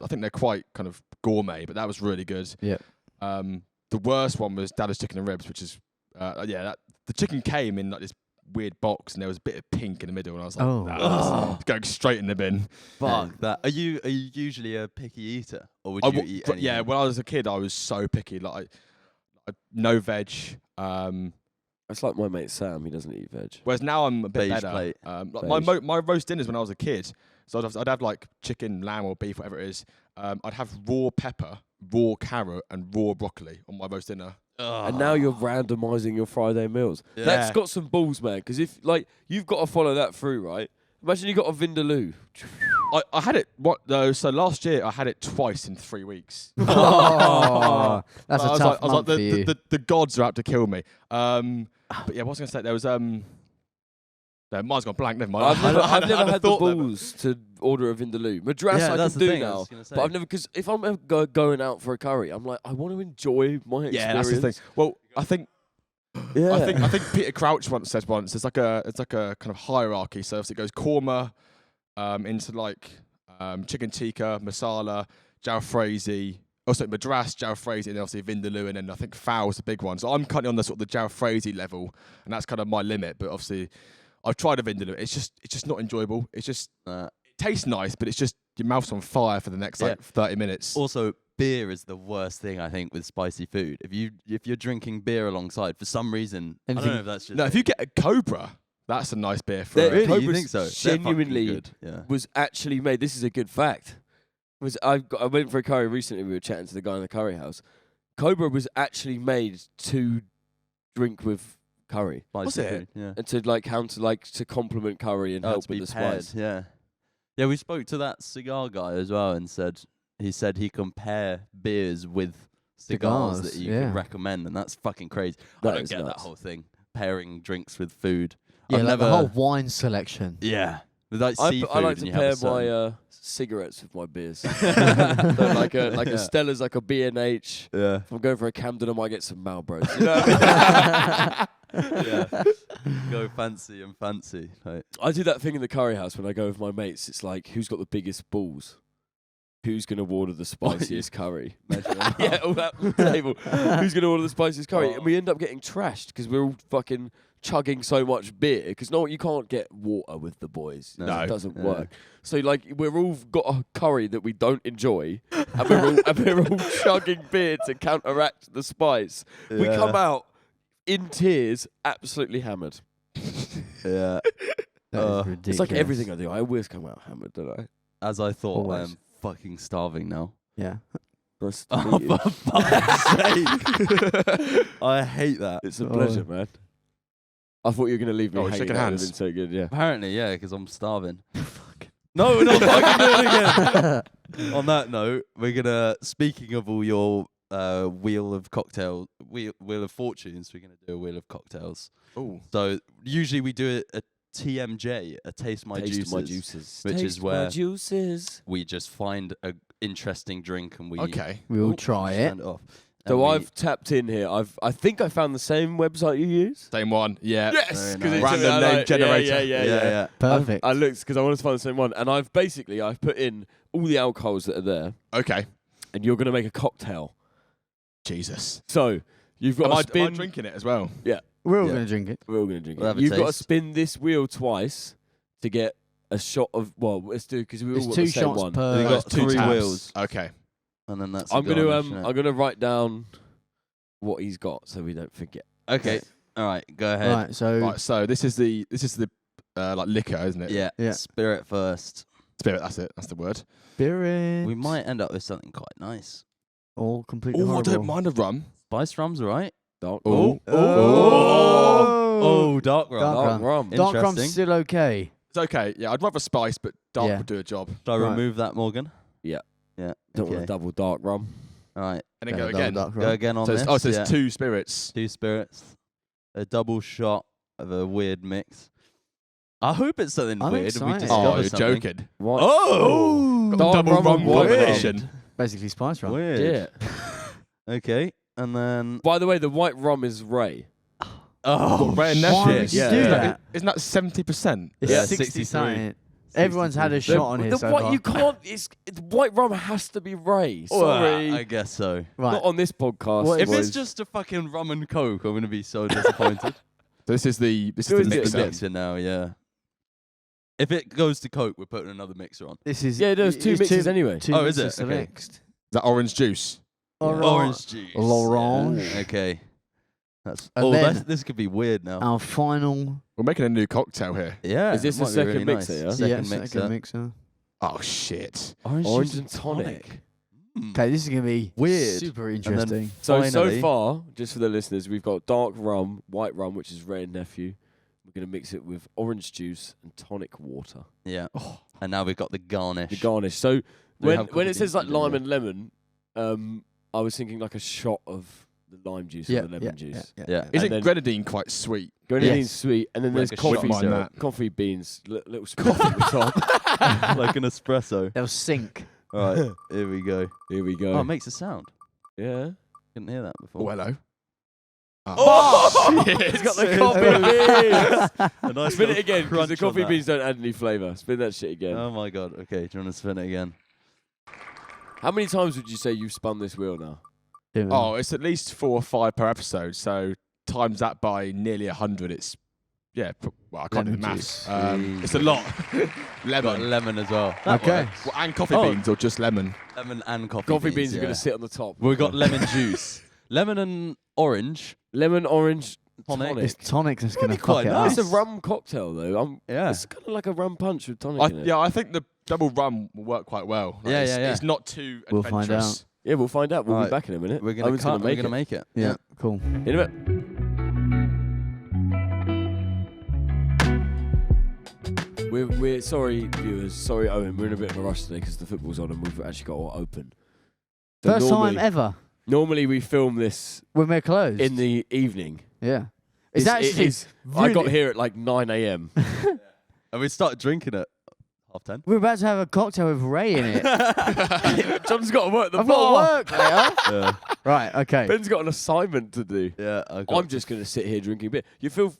think they're quite kind of gourmet, but that was really good. Yep. The worst one was Dadda's Chicken and Ribs, which is the chicken came in like this weird box, and there was a bit of pink in the middle, and I was like, Oh. nah, that's going straight in the bin. Fuck that. Are you usually a picky eater, or would I you w- eat? but yeah, anything? when I was a kid, I was so picky. Like, no veg. It's like my mate Sam. He doesn't eat veg. Whereas now I'm a bit Beige better. plate. Like my roast dinners when I was a kid, so I'd have like chicken, lamb, or beef, whatever it is. I'd have raw pepper, raw carrot, and raw broccoli on my roast dinner. And now you're randomising your Friday meals. Yeah. That's got some balls, man. Because if like you've got to follow that through, right? Imagine you got a vindaloo. I had it so last year I had it twice in 3 weeks. Oh, that's I a was tough like, month for you. the gods are out to kill me. But yeah, what was I gonna say? There was No, mine's gone blank. Never mind. I've never had the thought that. balls to order a vindaloo. Madras Yeah, I that's can the do thing I now, was gonna say. but I've never, because if I'm ever going out for a curry, I'm like, I want to enjoy my experience. Yeah, that's the thing. Well, I think Peter Crouch once said it's like a kind of hierarchy. So obviously it goes korma, into like chicken tikka, masala, jalfrezi, also madras, jalfrezi, and then obviously vindaloo, and then I think fow's the big one. So I'm currently on the sort of the jalfrezi level, and that's kind of my limit. But obviously, I've tried a vindaloo. It's just not enjoyable. It's just it tastes nice, but it's just your mouth's on fire for the next like 30 minutes. Also, beer is the worst thing I think with spicy food. If you're drinking beer alongside for some reason, I don't know if that's just No, if you get a Cobra, that's a nice beer for Really? it. you Cobra's think so? genuinely They're fucking good. Yeah. was actually made. This is a good fact. I went for a curry recently. We were chatting to the guy in the curry house. Cobra was actually made to drink with curry. Spicy it? food, yeah. And to to complement curry and help to be with the paired, spice. yeah. Yeah, we spoke to that cigar guy as well and he said he can pair beers with cigars that you can recommend, and that's fucking crazy. I That don't is get that nuts. whole thing, pairing drinks with food. Yeah, I've like never, the whole wine selection. yeah, with like I seafood. like and to you have pair a certain- my cigarettes with my beers. So like a Stella's, like a B&H. yeah. If I'm going for a Camden, I might get some Marlboros. You know what I mean? Yeah. Go fancy and fancy. Like, I do that thing in the curry house when I go with my mates. It's like, who's got the biggest balls? Who's going to order the spiciest curry? Yeah, all that on the table. Who's going to order the spiciest curry? And we end up getting trashed because we're all fucking chugging so much beer. Because no, you can't get water with the boys. No. It doesn't Yeah. work. So like, we're all got a curry that we don't enjoy, and we're all chugging beer to counteract the spice. We Yeah. come out in tears, absolutely hammered. Yeah. That is ridiculous. It's like everything I do. I always come out hammered, don't I? As I thought, I Always. am fucking starving now. Yeah. Nice to Oh, meet you. for fuck's sake. I hate that. It's a pleasure, man. I thought you were going to leave me Oh, hanging. shaking That would have hands. been so good, yeah. Apparently, yeah, because I'm starving. No, we're not fucking doing it again. On that note, we're gonna. Speaking of all your wheel of fortunes, we're gonna do a wheel of cocktails. Oh, So usually we do a TMJ, a taste my Taste juices, my juices. which Taste is where my juices. we just find a interesting drink and we okay. We'll Ooh, try just it. hand off. So And we- I've tapped in here. I think I found the same website you use. Same one. Yeah. Yes, Very nice. Random name generator. Yeah. Perfect. I looked because I wanted to find the same one, and I've put in all the alcohols that are there, Okay. and you're going to make a cocktail. Jesus. So you've got Am to I spin. drinking it as well? We're all Yeah. going to drink it. We're all going to drink We'll have it. a You've got to taste. spin this wheel twice to get a shot of. Well, let's do because we all There's got 2 the same shots one. per. We've got two 3 taps. wheels, Okay. and then that's. I'm going gonna to write down what he's got so we don't forget. Okay. All right. Go ahead. Right, so Right. So this is the like liquor, isn't it? Yeah. Yeah. Spirit first. Spirit. That's it. That's the word. spirit We might end up with something quite nice. or completely Oh, I horrible. don't mind a rum. Spice rum's alright. Dark. Oh. Oh, dark rum. Dark Dark rum. Dark rum's Interesting. still okay. It's okay. Yeah, I'd rather spice, but dark Yeah. would do a job. Should I Right. remove that, Morgan? Yeah. Yeah. Don't Okay. want a double dark rum. All right. And then Better go double again. dark Go rum. again on So this. it's, so yeah. it's 2 spirits. 2 spirits. A double shot of a weird mix. I hope it's something I'm weird. excited. We Oh, discover you're something. joking. What? Oh! Got Dark double rum rum and white combination. Basically spice rum. Weird. Yeah. Okay. And then. By the way, the white rum is Ray. Oh, What, rare shit. Why would you Yeah. do Yeah. that? Isn't that 70%? It's Yeah, 60 63. something. Everyone's had a shot on here the so white, far. you can't. It's white rum has to be Ray. Well, Sorry, I guess so. Right. not on this podcast. What If boys. it's just a fucking rum and coke, I'm going to be so disappointed. So this is the Who is it mixer. again? Mixer now, yeah. If it goes to coke, we're putting another mixer on. This is yeah, there's 2 it's mixes anyway. 2 Oh, is mixes it? Okay. mixed. Is that orange juice? Orange juice. L'orange. Yeah. Okay. That's. And Oh, then- this could be weird now. Our final. We're making a new cocktail here. Yeah. Is this it the might be second really mixer, nice. yeah? Second yeah, mixer. second mixer. Oh shit! Orange, Orange juice and tonic. Mm. Okay, this is going to be Weird. super then interesting. So Finally. far, just for the listeners, we've got dark rum, white rum, which is Ray and Nephew. We're gonna mix it with orange juice and tonic water. Yeah. And now we've got the garnish. The garnish. So we have when coffee it says like beans in lime there? and lemon, I was thinking like a shot of the lime juice Yeah, or the lemon juice. Yeah. Isn't then- grenadine quite sweet? Grenadine's Yes. sweet, and then Like there's a coffee shot mind syrup, that. coffee beans, little spot at the top. Like an espresso. They'll sink. All right, here we go. Here we go. Oh, it makes a sound. Yeah. Couldn't hear that before. Oh, hello. Oh, He's got the coffee beans. A nice Spin it little again, because crunch the on coffee that. beans don't add any flavour. Spin that shit again. Oh my god. Okay, do you want to spin it again? How many times would you say you've spun this wheel now? Oh, it's at least 4 or 5 per episode. So times that by nearly 100. It's well, I can't do the Lemon maths. juice. It's a lot. Got Lemon. lemon as well. Okay. Well, and coffee Oh. beans or just lemon. Lemon and coffee. Coffee beans are yeah. going to sit on the top. We've got lemon juice, lemon and orange. Lemon, orange, Tonic. tonic. It's tonic that's going to That'd be quite fuck it nice. up. It's a rum cocktail, though. Yeah. It's kind of like a rum punch with tonic in it. I think the double rum will work quite well. Like, Yeah, it's, yeah, yeah. It's not too We'll find adventurous. Yeah, we'll find out. We'll Right. be back in a minute. We're gonna Owen's cut. We're make gonna it. make it. Yeah, cool. In a bit. We're sorry, viewers. Sorry, Owen. We're in a bit of a rush today because the football's on and we've actually got all open. So First normally, time ever Normally we film this when we're closed. in the evening. yeah. It's It actually. is- I got really- here at like 9 a.m. And we started drinking at 10:30. We're about to have a cocktail with Ray in it. John's got to work the I've bar. got to work later. Yeah. Right. Okay. Ben's got an assignment to do. Yeah. I'm just going to sit here drinking beer. You feel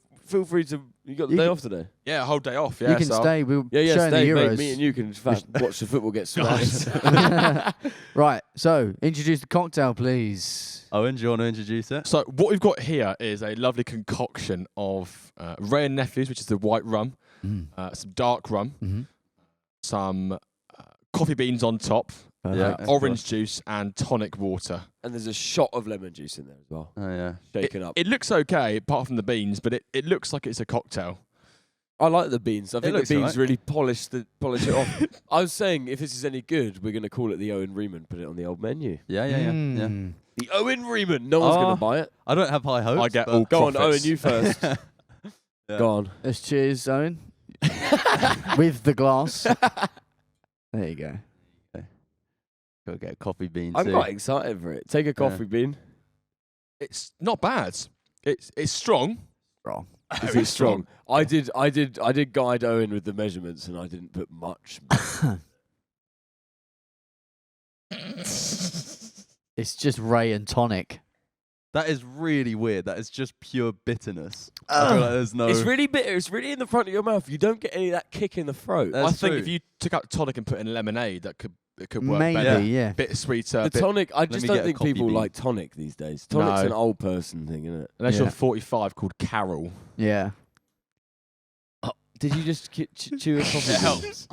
free to. You got the You day can- off today. Yeah, a whole day off. Yeah, you can so stay. We're Yeah. showing Stay, the mate. Euros. Me and you can watch the football get Guys. smashed. Right. So introduce the cocktail, please. Owen, do you want to introduce it? So what we've got here is a lovely concoction of Ray and Nephews, which is the white rum, some dark rum, Mm-hmm. some coffee beans on top, Yeah. orange juice, and tonic water. And there's a shot of lemon juice in there as well. Oh yeah. Shaken up. It looks okay, apart from the beans, but it looks like it's a cocktail. I like the beans. I think the looks beans alright. really polish it off. I was saying, if this is any good, we're going to call it the Owen Reeman. Put it on the old menu. Yeah. Yeah. Yeah. Yeah. Mm. The Owen Reeman. No one's going Oh. to buy it. I don't have high hopes. I get but- all Go on, Owen. profits. You first. Yeah. Go on. Let's cheers, Owen. With the glass. There you go. Go get a coffee bean. I'm too. quite excited for it. Take a coffee bean. It's not bad. It's strong. Wrong. Is Very it strong? I did guide Owen with the measurements, and I didn't put much. It's just Ray and tonic. That is really weird. That is just pure bitterness. I feel like there's no. It's really bitter. It's really in the front of your mouth. You don't get any of that kick in the throat. That's I think true. if you took out tonic and put in lemonade, it could work Maybe, better. yeah. Bit sweeter. The bit, tonic, I just me don't get a think coffee people bean. like tonic these days. Tonic's No. an old person thing, isn't it? unless Yeah. you're 45, called Carol. Yeah. Did you just chew a coffee It bean? helps.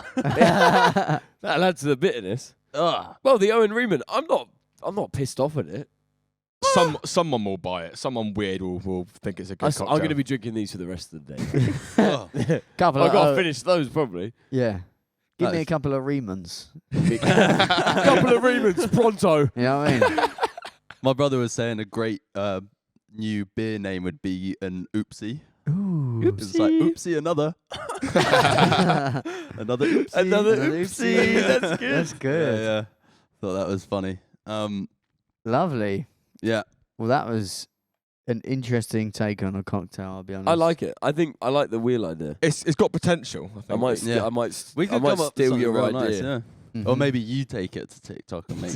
That'll add to the bitterness. Ugh. Well, the Owen Reeman, I'm not pissed off at it. Someone will buy it. Someone weird will think it's a good I'm cocktail. going to be drinking these for the rest of the day. Ugh. Couple I've of, got to finish those probably. Yeah. Give That me a is- couple of Reemans. Couple of Reemans, pronto. You know what I mean? My brother was saying a great new beer name would be an oopsie. Ooh. It's like oopsie, another another oopsie, Another oopsie. That's good. That's good. Yeah, yeah. Thought that was funny. Lovely. Yeah. Well, that was an interesting take on a cocktail, I'll be honest. I like it. I think I like the wheel idea. It's got potential. I think. I might, Yeah. I We could might come up with steal something your real idea. nice, yeah. Or maybe you take it to TikTok and make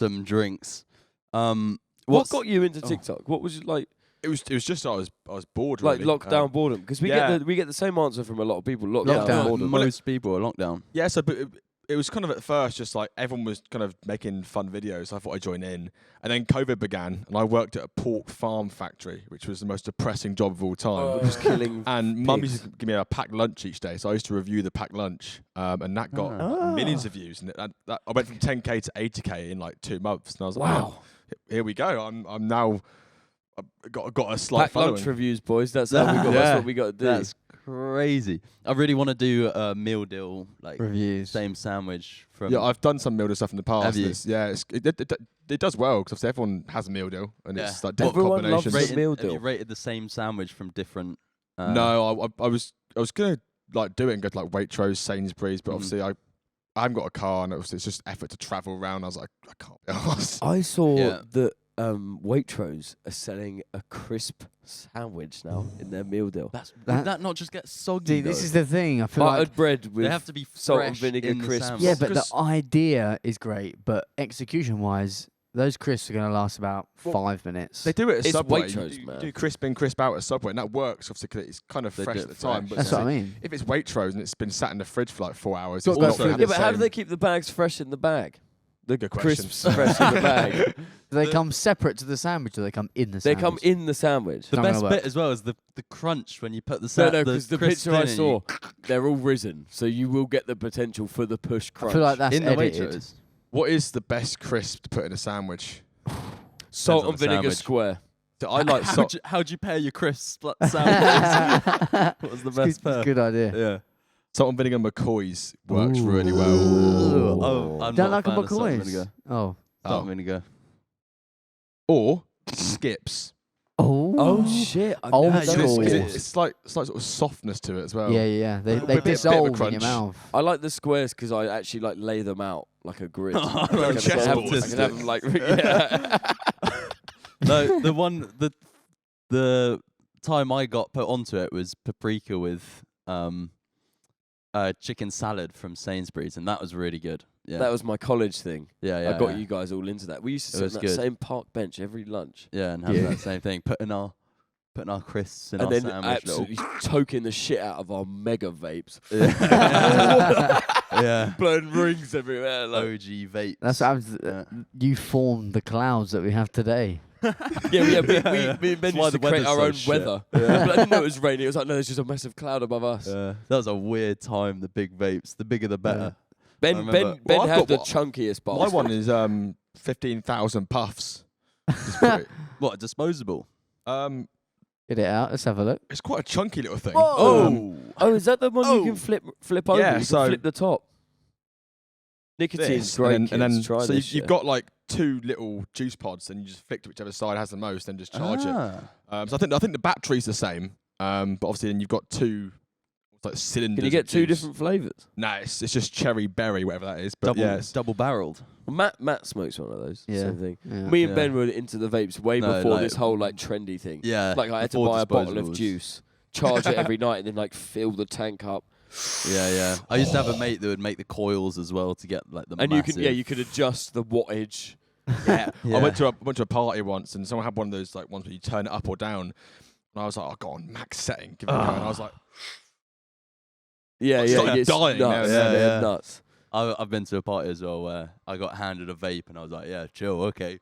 some drinks. What What's got you into Oh. TikTok? What was it like? It was just I was bored. Like really. lockdown boredom? Because we yeah. get the same answer from a lot of people. Lockdown, Lockdown. boredom. most people are lockdown. Yeah, so but it was kind of at first just like everyone was kind of making fun videos. So I thought I'd join in, and then COVID began, and I worked at a pork farm factory, which was the most depressing job of all time. Just killing. And mum pigs. used to give me a packed lunch each day, so I used to review the packed lunch, and that got Ah. millions of views. And that I went from 10k to 80k in like 2 months, and I was like, Wow. oh, here we go. I'm now I've got a slight Pack following. lunch reviews, boys. That's how we got. Yeah. That's what we got to do. That's crazy. I really want to do a meal deal, like Reviews. same sandwich from. Yeah, I've done some meal deal stuff in the past. Have you? and it does well because everyone has a meal deal, and it's Yeah. like different Everyone loves combinations. the rated, meal have you deal. rated the same sandwich from different. No, I was gonna like do it and go to like Waitrose, Sainsbury's, but Mhm. obviously I haven't got a car, and it's just effort to travel around. I was like, I can't be arsed. I saw Yeah. that Waitrose are selling a crisp sandwich now in their meal deal. Would that not just get soggy? See, this is the thing. I feel Buttered like bread with they have to be salt and fresh vinegar in the crisps. sandwich. yeah, but the Because- idea is great, but execution-wise, those crisps are going to last about 5 minutes. They do it at It's Subway. Waitrose, you man. do crisp in, crisp out at Subway, and that works obviously 'cause it's kind of They fresh do at the it time. fresh. But That's what I mean. if it's Waitrose and it's been sat in the fridge for like 4 hours, Got it's to go not through gonna it. have Yeah, the but how do same- they keep the bags fresh in the bag? Good question. Crisps fresh in the bag. Do they come separate to the sandwich, or they come in the They sandwich? come in the sandwich. The Not gonna best work. bit as well is the crunch when you put the No, sandwich. because the crisps picture I in and saw, they're all risen, so you will get the potential for the push I crunch. feel like that's in the edited. Waitrose. What is the best crisp to put in a sandwich? Salt Depends on and the vinegar sandwich. square. So I like salt. How'd you pair your crisp sandwiches? What was the It's best good, pair? good idea. Yeah. Salt and vinegar McCoy's works really well. Ooh. Oh, I'm Don't not like a a fan of salt and McCoy's. vinegar. Oh. Salt and vinegar. Or skips. Oh. Shit! I've Old never done school. it. It's, it's like sort of softness to it as well. Yeah, yeah. They Bit they of a dissolve in your crunch. mouth. I like the squares because I actually like lay them out like a grid. Oh, I like can chess have- balls. I can have them like yeah. No, the time I got put onto it was paprika with chicken salad from Sainsbury's, and that was really good. Yeah, That was my college thing. yeah, yeah. I got yeah. you guys all into that. We used to It sit was on that good. same park bench every lunch, Yeah, and have Yeah. that same thing. Putting our crisps in and our then sandwich. absolutely toking the shit out of our mega vapes, Yeah. blowing rings everywhere. Like, OG vape. That's what happens. Yeah. You formed the clouds that we have today. yeah, me and Ben That's used why to the create weather's our so own shit. weather. But I didn't know it was raining. It was like, no, there's just a massive cloud above us. That was a weird time. The big vapes. The bigger, the better. Ben remember- Well, I've had got the what- chunkiest box. My one is 15,000 puffs. It's, pretty, What, disposable? Get it out. Let's have a look. it's quite a chunky little thing. Oh, is that the one you can flip over? Yeah, you so- can flip the top. Nicotine's This, great. and then kids. Try so this you've shit. got like 2 little juice pods, and you just flick to whichever side has the most, and just charge it. Ah. So I think the battery's the same, but obviously then you've got 2 like cylinders. Can you get of 2 juice. different flavours? No, it's just cherry berry, whatever that is. But yeah, it's- Double barreled. Well, Matt smokes one of those. Yeah. Same thing. Yeah. Me and Yeah. Ben were into the vapes way No, before like- this whole like trendy thing. Yeah. Like I had to before buy a bottle of disposables. juice, charge it every night, and then like fill the tank up. Yeah. I used to have a mate that would make the coils as well to get like the And massive. you could adjust the wattage. yeah. Yeah. I went to a party once, and someone had one of those like ones where you turn it up or down, and I was like, "Oh, go on, max setting, give it a go." And I was like, Yeah, It's yeah, like it's dying now, nuts. yeah, they're yeah. nuts. I've been to a party as well where I got handed a vape and I was like, yeah, chill, okay.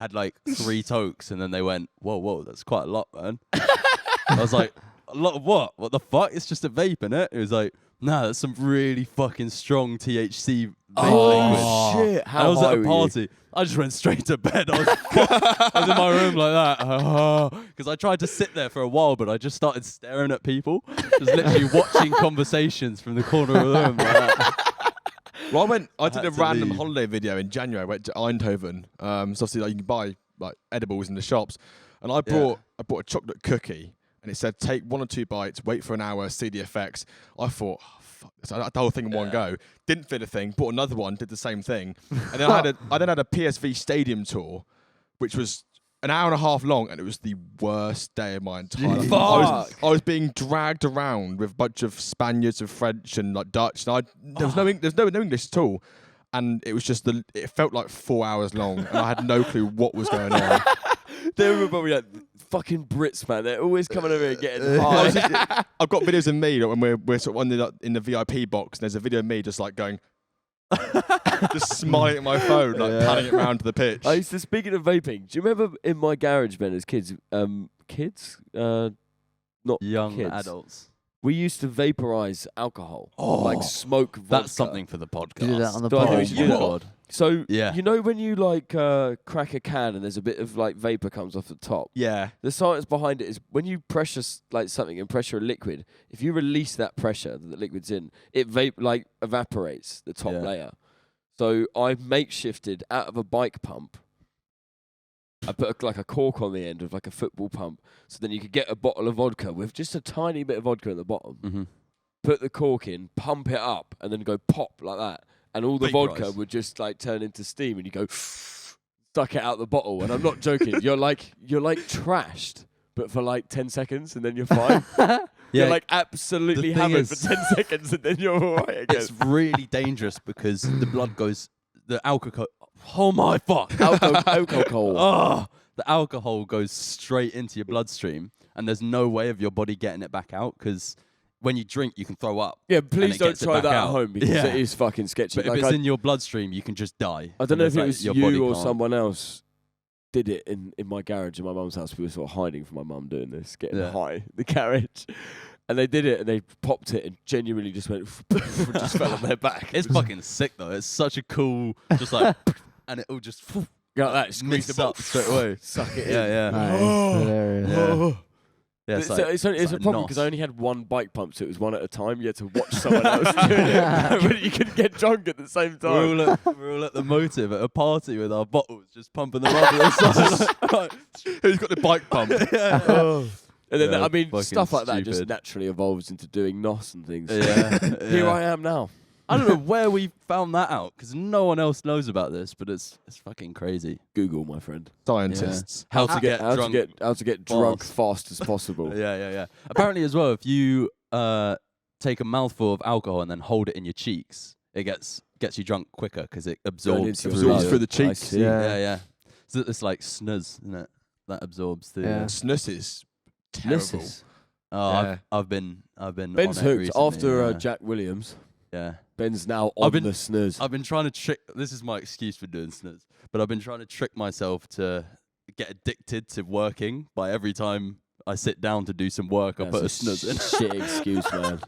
Had like 3 tokes and then they went, whoa, that's quite a lot, man. I was like, a lot of what? What the fuck? It's just a vape, innit? It was like, nah, that's some really fucking strong THC vape liquid. shit! And How I was high at a were you? party. I just went straight to bed. I was in my room like that. Because I tried to sit there for a while, but I just started staring at people. Just literally watching conversations from the corner of the room like that. "Well, I did had a to random leave. holiday video in January. I went to Eindhoven. So obviously like, you can buy like edibles in the shops, and I bought a chocolate cookie, and it said take 1 or 2 bites, wait for an hour, see the effects. I thought, oh, fuck this. I had the whole thing in one go. Didn't fit a thing. Bought another one, did the same thing, and then I then had a PSV stadium tour, which was an hour and a half long, and it was the worst day of my entire life. I was being dragged around with a bunch of Spaniards and French and like Dutch, and there was no English at all, and it was just it felt like 4 hours long, and I had no clue what was going on. They were probably like fucking Brits, man. They're always coming over here getting high. I've got videos of me when we're sort of in the VIP box, and there's a video of me just like going, just smiling at my phone, like panning it around to the pitch. I used to, speaking of vaping, do you remember in my garage, Ben, as kids, not Young kids. adults. We used to vaporize alcohol, Oh, like smoke vodka. That's something for the podcast. Do that on the Do I think we pod. should do that? God. So Yeah. you know when you like crack a can and there's a bit of like vapor comes off the top. Yeah. The science behind it is when you pressure like something and pressure a liquid, if you release that pressure that the liquid's in, it evaporates the top Yeah. layer. So I makeshifted out of a bike pump. I put like a cork on the end of like a football pump, so then you could get a bottle of vodka with just a tiny bit of vodka at the bottom. Mm-hmm. Put the cork in, pump it up, and then go pop like that, and all the vodka Vaporize. would just like turn into steam, and you go stuck it out the bottle, and I'm not joking. You're like trashed, but for like 10 seconds, and then you're fine. You're like absolutely the thing hammered for is- 10 seconds, and then you're all right again. It's really dangerous because the blood goes, the alcohol. Oh my fuck! Alcohol. Oh, the alcohol goes straight into your bloodstream, and there's no way of your body getting it back out because when you drink, you can throw up. Yeah, and please it don't gets it try back that out. at home because Yeah. it is fucking sketchy. But if Like it's in your bloodstream, you can just die. I don't know if And it it's was like your body you or can't. someone else did it in my garage in my mum's house. We were sort of hiding from my mum doing this, getting Yeah. high in the garage. And they did it, and they popped it, and genuinely just went, and just fell on their back. It's fucking sick though. It's such a cool, just like, and it all just Got that, squeeze the mixed up straight away. suck it in. Yeah, That yeah. is hilarious. Yeah. Yeah, It's, like- it's a like problem because I nos. only had one bike pump, so it was one at a time. You had to watch someone else doing it, but you couldn't get drunk at the same time. We're all at the Motive at a party with our bottles, just pumping them up. Who's got the bike pump? And then, Yeah, I mean, fucking stuff like that just stupid. naturally evolves into doing nos and things. Yeah, Here yeah. I am now. I don't know where we found that out because no one else knows about this, but it's fucking crazy. Google, my friend. Scientists. How to get drunk. How to get drunk fast. fast as possible. Yeah. Apparently, as well, if you take a mouthful of alcohol and then hold it in your cheeks, it gets you drunk quicker because it absorbs into your through, blood. through the I cheeks. see. Yeah. So it's like snus, isn't it? That absorbs the. Yeah. Snus is terrible. Nisses. Oh, Yeah. I've been. Ben's on it hooked recently, after yeah. Jack Williams. Yeah. Ben's now on the snooze. I've been trying to trick. This is my excuse for doing snus, but I've been trying to trick myself to get addicted to working by every time I sit down to do some work, I put a snus in. Shit excuse, man.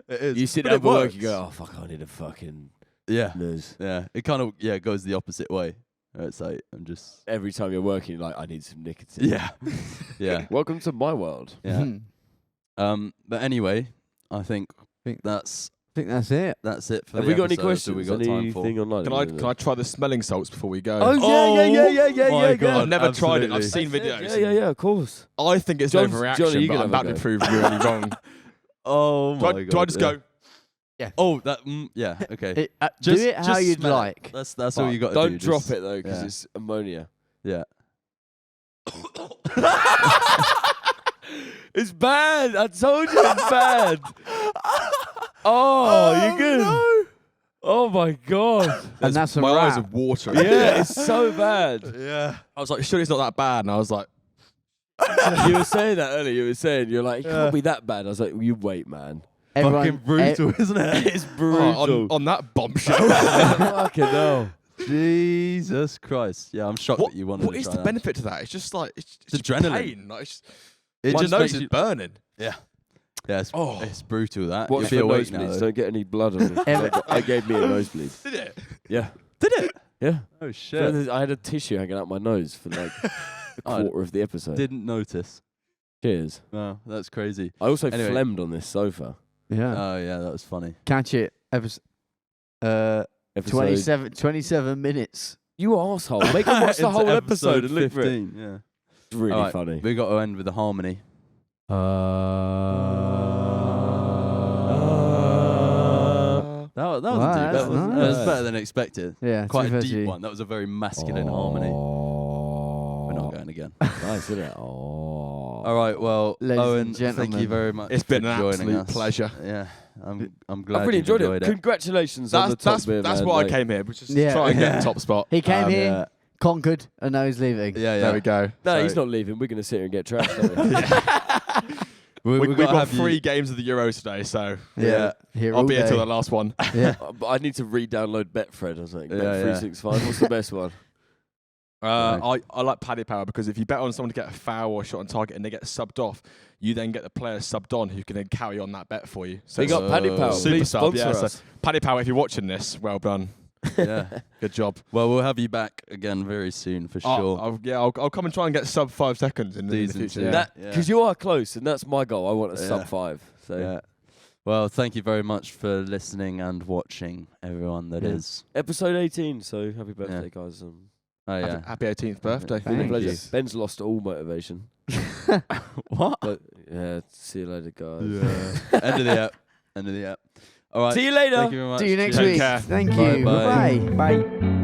It is. You sit but down it for work, works. you go, oh fuck, I need a fucking Yeah, snooze. yeah. It kind of goes the opposite way. It's like I'm just Every time you're working, you're like, I need some nicotine. yeah, yeah, Welcome to my world. yeah. But anyway, I think that's I think that's it. it for Have the we got any episode. questions? Do we got time for? Anything online? Can I try the smelling salts before we go? Oh, yeah. my God, I've never tried it. I've absolutely. seen videos. Yeah, of course. I think it's John's- an Johnny, overreaction, you but can I'm have a about to go. prove really wrong. Oh my Do god! I just go? Oh, that. Yeah. Okay. Do Just- it how just you'd smell it. like. That's all Fine. you got to do. Don't drop just- it though, because yeah. it's ammonia. Yeah. It's bad. I told you it's bad. Oh, you good? No. Oh my god. And that's a my eyes wrap. are watering. Yeah, it's so bad. Yeah. I was like, surely it's not that bad. And I was like, You were saying that earlier. You're like, it can't be that bad. I was like, you wait, man. Fucking brutal, isn't it? It's brutal. on that bombshell. Fucking hell. Jesus Christ. Yeah, I'm shocked that you wanted what to is try the that. benefit to that? It's just like it's just adrenaline. pain. Like, It my just nose makes is you. burning. Yeah. Yeah, it's brutal that. Watch You'll for be awake now. nosebleeds. though. Don't get any blood on me. I gave me a nosebleed. Did it? Yeah. Did it? Yeah. Oh So shit. I had a tissue hanging out my nose for like a I quarter of the episode. Didn't notice. Cheers. No, that's crazy. I also Anyway. phlegmed on this sofa. Yeah. Oh yeah, that was funny. Catch it. Episode 27 minutes. You arsehole. Make them watch the Into whole episode and look for it. 15, yeah. It's really Alright, funny. We got to end with a harmony. That was Wow, deep. that's That was nice. better than expected. Yeah. Quite a 230. deep one. That was a very masculine harmony. We're not going again. Nice, isn't it? Oh. All right. Well, Ladies and Owen, thank gentlemen. you very much. It's been for an joining absolute us. pleasure. Yeah, I'm glad I've really you've enjoyed enjoyed it. Congratulations on the top That's beer, that's man. why Like, I came here, which is Yeah. to try and get Yeah. the top spot. He came here, Yeah, conquered, and now he's leaving. yeah. There we go. No, So- he's not leaving. We're going to sit here and get trashed. aren't we? We've We've got got 3 games of the Euros today, so Yeah. Here I'll all be here till day. the last one. Yeah. But I need to re-download Betfred. I was like, Yeah, Bet365. What's the best one? I like Paddy Power because if you bet on someone to get a foul or a shot on target and they get subbed off, you then get the player subbed on who can then carry on that bet for you. So Big up Paddy Power. Super Please sub, sponsor yeah, so- us. Paddy Power, if you're watching this, well done. Yeah. Good job. Well, we'll have you back again very soon for sure. I'll come and try and get sub 5 seconds in the Season future. 2. Yeah. That Yeah. Because you are close, and that's my goal. I want a Yeah. sub 5. So Yeah. Well, thank you very much for listening and watching, everyone that is. episode 18. So happy birthday, guys. Oh yeah. Happy 18th birthday. Thank Pleasure. you. Ben's lost all motivation. What? But yeah, see you later, guys. End of the app. End of the app. All right. See you later. Thank you very much. See you next Cheers. week. care. Thank Bye, you. bye. Bye. Bye.